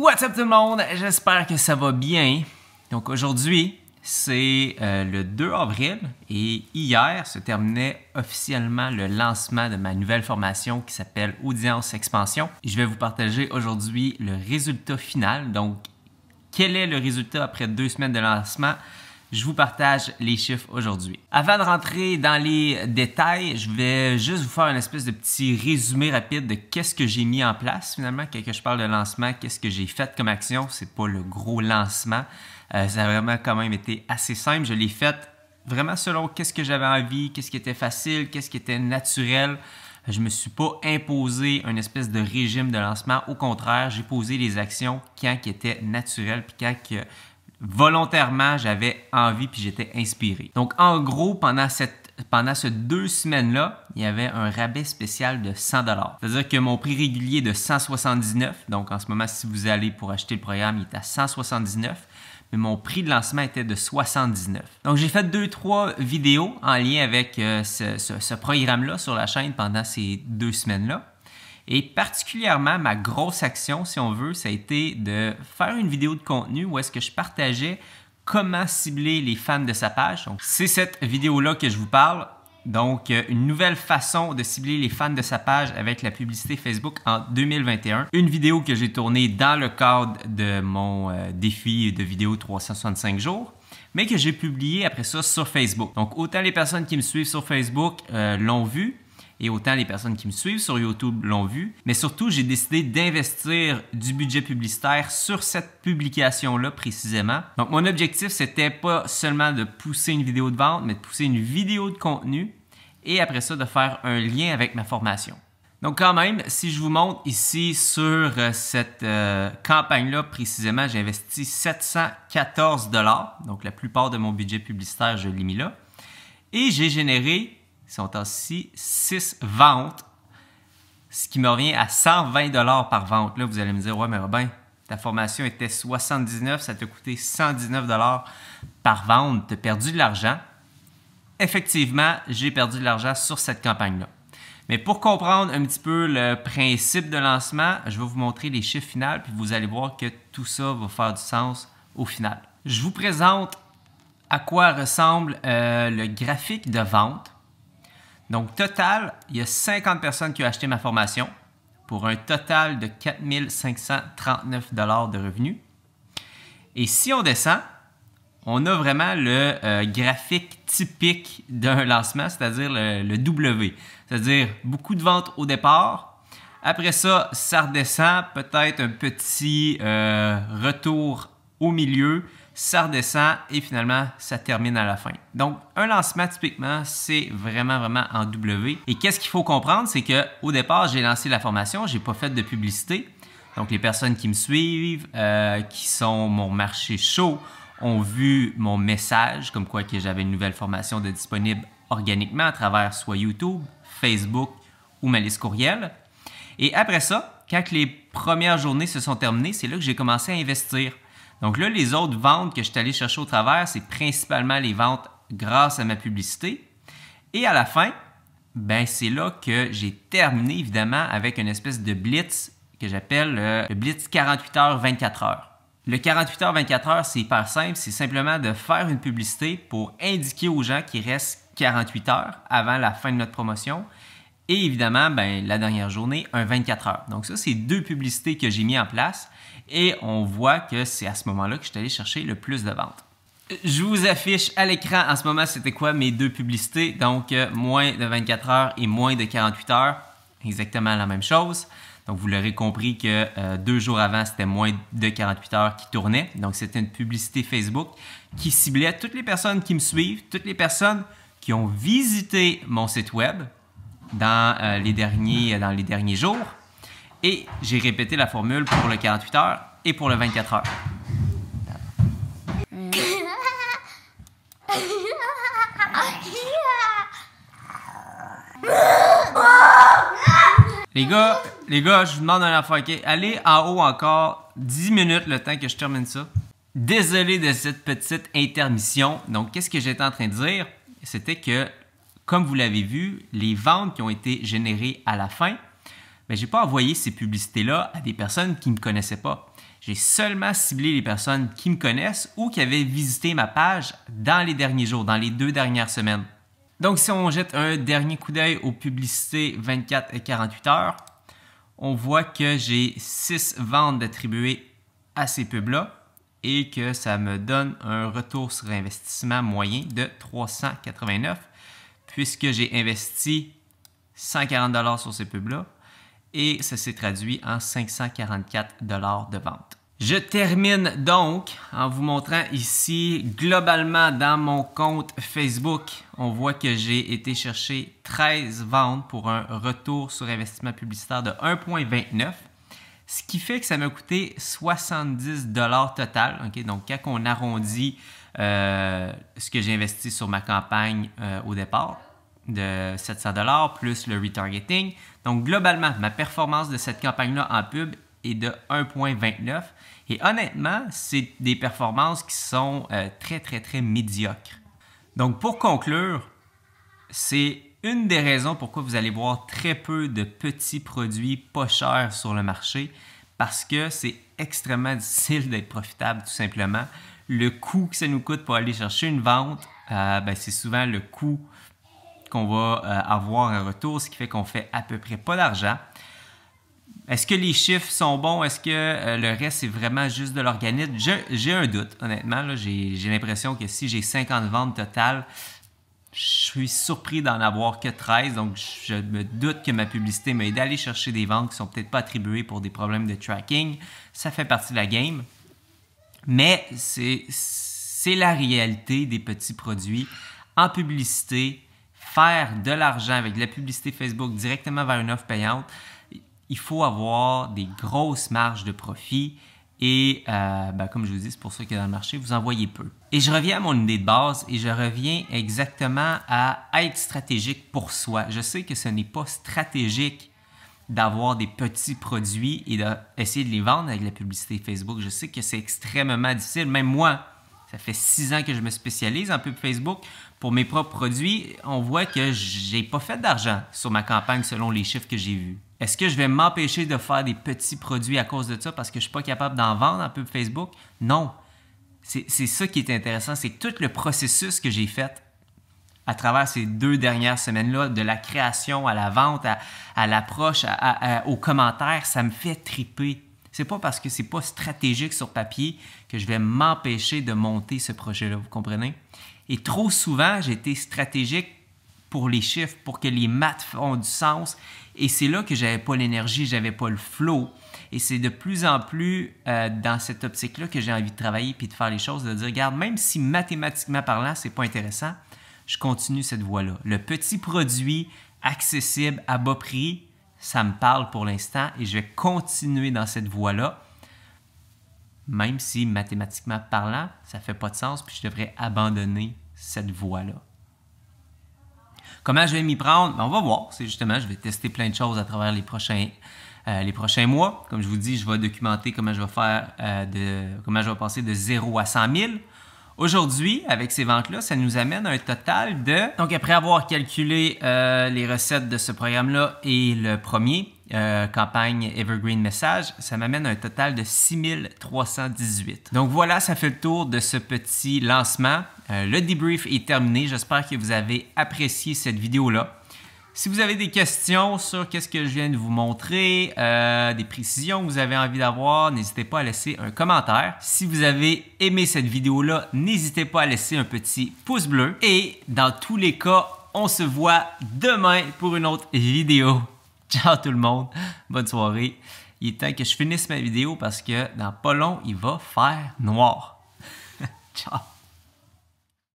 What's up tout le monde? J'espère que ça va bien. Donc aujourd'hui, c'est le 2 avril et hier se terminait officiellement le lancement de ma nouvelle formation qui s'appelle Audience Expansion. Je vais vous partager aujourd'hui le résultat final. Donc, quel est le résultat après 2 semaines de lancement? Je vous partage les chiffres aujourd'hui. Avant de rentrer dans les détails, je vais juste vous faire une espèce de petit résumé rapide de qu'est-ce que j'ai mis en place finalement. Quand je parle de lancement, qu'est-ce que j'ai fait comme action. C'est pas le gros lancement. Ça a vraiment quand même été assez simple. Je l'ai fait vraiment selon qu'est-ce que j'avais envie, qu'est-ce qui était facile, qu'est-ce qui était naturel. Je me suis pas imposé une espèce de régime de lancement. Au contraire, j'ai posé les actions quand qui étaient naturelles puis quand volontairement, j'avais envie puis j'étais inspiré. Donc, en gros, pendant ces 2 semaines-là, il y avait un rabais spécial de 100 $. C'est-à-dire que mon prix régulier de 179, donc en ce moment, si vous allez pour acheter le programme, il est à 179, mais mon prix de lancement était de 79. Donc, j'ai fait 2-3 vidéos en lien avec ce programme-là sur la chaîne pendant ces 2 semaines-là. Et particulièrement, ma grosse action, si on veut, ça a été de faire une vidéo de contenu où est-ce que je partageais comment cibler les fans de sa page. Donc, c'est cette vidéo-là que je vous parle. Donc, une nouvelle façon de cibler les fans de sa page avec la publicité Facebook en 2021. Une vidéo que j'ai tournée dans le cadre de mon défi de vidéo 365 jours, mais que j'ai publié après ça sur Facebook. Donc, autant les personnes qui me suivent sur Facebook l'ont vu, et autant les personnes qui me suivent sur YouTube l'ont vu. Mais surtout, j'ai décidé d'investir du budget publicitaire sur cette publication-là précisément. Donc, mon objectif, c'était pas seulement de pousser une vidéo de vente, mais de pousser une vidéo de contenu et après ça, de faire un lien avec ma formation. Donc, quand même, si je vous montre ici sur cette campagne-là précisément, j'ai investi 714 $. Donc, la plupart de mon budget publicitaire, je l'ai mis là. Et j'ai généré, si on tasse ici, 6 ventes, ce qui me revient à 120 $ par vente. Là, vous allez me dire, ouais, mais Robin, ta formation était 79, ça t'a coûté 119 $ par vente, tu as perdu de l'argent. Effectivement, j'ai perdu de l'argent sur cette campagne-là. Mais pour comprendre un petit peu le principe de lancement, je vais vous montrer les chiffres finaux, puis vous allez voir que tout ça va faire du sens au final. Je vous présente à quoi ressemble le graphique de vente. Donc, total, il y a 50 personnes qui ont acheté ma formation pour un total de 4 539 $ de revenus. Et si on descend, on a vraiment le graphique typique d'un lancement, c'est-à-dire le W. C'est-à-dire beaucoup de ventes au départ. Après ça, ça redescend, peut-être un petit retour au milieu. Ça redescend et finalement, ça termine à la fin. Donc, un lancement, typiquement, c'est vraiment en W. Et qu'est-ce qu'il faut comprendre? C'est qu'au départ, j'ai lancé la formation, je n'ai pas fait de publicité. Donc, les personnes qui me suivent, qui sont mon marché chaud, ont vu mon message, comme quoi que j'avais une nouvelle formation de disponible organiquement à travers soit YouTube, Facebook ou ma liste courriel. Et après ça, quand les premières journées se sont terminées, c'est là que j'ai commencé à investir. Donc là, les autres ventes que je suis allé chercher au travers, c'est principalement les ventes grâce à ma publicité. Et à la fin, ben c'est là que j'ai terminé évidemment avec une espèce de blitz que j'appelle le blitz 48 heures, 24 heures. Le 48 heures, 24 heures, c'est hyper simple. C'est simplement de faire une publicité pour indiquer aux gens qu'il reste 48 heures avant la fin de notre promotion. Et évidemment, ben, la dernière journée, un 24 heures. Donc ça, c'est 2 publicités que j'ai mis en place. Et on voit que c'est à ce moment-là que je suis allé chercher le plus de ventes. Je vous affiche à l'écran en ce moment, c'était quoi mes 2 publicités. Donc, moins de 24 heures et moins de 48 heures. Exactement la même chose. Donc, vous l'aurez compris que 2 jours avant, c'était moins de 48 heures qui tournait. Donc, c'était une publicité Facebook qui ciblait toutes les personnes qui me suivent, toutes les personnes qui ont visité mon site web dans les derniers jours. Et j'ai répété la formule pour le 48 heures et pour le 24 heures. Les gars, je vous demande un affaire, ok? Allez en haut encore 10 minutes le temps que je termine ça. Désolé de cette petite intermission. Donc, qu'est-ce que j'étais en train de dire? C'était que, comme vous l'avez vu, les ventes qui ont été générées à la fin, je n'ai pas envoyé ces publicités-là à des personnes qui ne me connaissaient pas. J'ai seulement ciblé les personnes qui me connaissent ou qui avaient visité ma page dans les derniers jours, dans les 2 dernières semaines. Donc, si on jette un dernier coup d'œil aux publicités 24 et 48 heures, on voit que j'ai 6 ventes d'attribuées à ces pubs-là et que ça me donne un retour sur investissement moyen de 389 puisque j'ai investi 140 $ sur ces pubs-là et ça s'est traduit en 544 $ de vente. Je termine donc en vous montrant ici, globalement dans mon compte Facebook, on voit que j'ai été chercher 13 ventes pour un retour sur investissement publicitaire de 1,29, ce qui fait que ça m'a coûté 70 $ total. Okay? Donc, quand on arrondit ce que j'ai investi sur ma campagne au départ, de 700 $ plus le retargeting. Donc, globalement, ma performance de cette campagne-là en pub est de 1,29. Et honnêtement, c'est des performances qui sont très médiocres. Donc, pour conclure, c'est une des raisons pourquoi vous allez voir très peu de petits produits pas chers sur le marché, parce que c'est extrêmement difficile d'être profitable, tout simplement. Le coût que ça nous coûte pour aller chercher une vente, c'est souvent le coût qu'on va avoir un retour, ce qui fait qu'on fait à peu près pas d'argent. Est-ce que les chiffres sont bons? Est-ce que le reste, c'est vraiment juste de l'organisme? J'ai un doute, honnêtement. J'ai l'impression que si j'ai 50 ventes totales, je suis surpris d'en avoir que 13. Donc, je me doute que ma publicité m'a aidé à aller chercher des ventes qui ne sont peut-être pas attribuées pour des problèmes de tracking. Ça fait partie de la game. Mais c'est la réalité des petits produits en publicité. Faire de l'argent avec de la publicité Facebook directement vers une offre payante, il faut avoir des grosses marges de profit et comme je vous dis, c'est pour ça que dans le marché, vous en voyez peu. Et je reviens à mon idée de base et je reviens exactement à être stratégique pour soi. Je sais que ce n'est pas stratégique d'avoir des petits produits et d'essayer de les vendre avec la publicité Facebook. Je sais que c'est extrêmement difficile. Même moi, ça fait 6 ans que je me spécialise en pub Facebook. Pour mes propres produits, on voit que je n'ai pas fait d'argent sur ma campagne selon les chiffres que j'ai vus. Est-ce que je vais m'empêcher de faire des petits produits à cause de ça parce que je ne suis pas capable d'en vendre en pub Facebook? Non. C'est ça qui est intéressant. C'est tout le processus que j'ai fait à travers ces 2 dernières semaines-là, de la création à la vente, à l'approche, aux commentaires. Ça me fait triper. C'est pas parce que c'est pas stratégique sur papier que je vais m'empêcher de monter ce projet-là, vous comprenez? Et trop souvent, j'ai été stratégique pour les chiffres, pour que les maths font du sens. Et c'est là que j'avais pas l'énergie, j'avais pas le flow. Et c'est de plus en plus dans cette optique-là que j'ai envie de travailler puis de faire les choses, de dire, regarde, même si mathématiquement parlant, c'est pas intéressant, je continue cette voie-là. Le petit produit accessible à bas prix, ça me parle pour l'instant et je vais continuer dans cette voie-là, même si mathématiquement parlant, ça ne fait pas de sens puis je devrais abandonner cette voie-là. Comment je vais m'y prendre? On va voir. C'est justement, je vais tester plein de choses à travers les prochains mois. Comme je vous dis, je vais documenter comment je vais faire comment je vais passer de 0 à 100 000. Aujourd'hui, avec ces ventes-là, ça nous amène à un total de... Donc, après avoir calculé les recettes de ce programme-là et le premier, campagne Evergreen Message, ça m'amène à un total de 6 318. Donc voilà, ça fait le tour de ce petit lancement. Le debrief est terminé. J'espère que vous avez apprécié cette vidéo-là. Si vous avez des questions sur qu'est-ce que je viens de vous montrer, des précisions que vous avez envie d'avoir, n'hésitez pas à laisser un commentaire. Si vous avez aimé cette vidéo-là, n'hésitez pas à laisser un petit pouce bleu. Et dans tous les cas, on se voit demain pour une autre vidéo. Ciao tout le monde, bonne soirée. Il est temps que je finisse ma vidéo parce que dans pas long, il va faire noir. Ciao.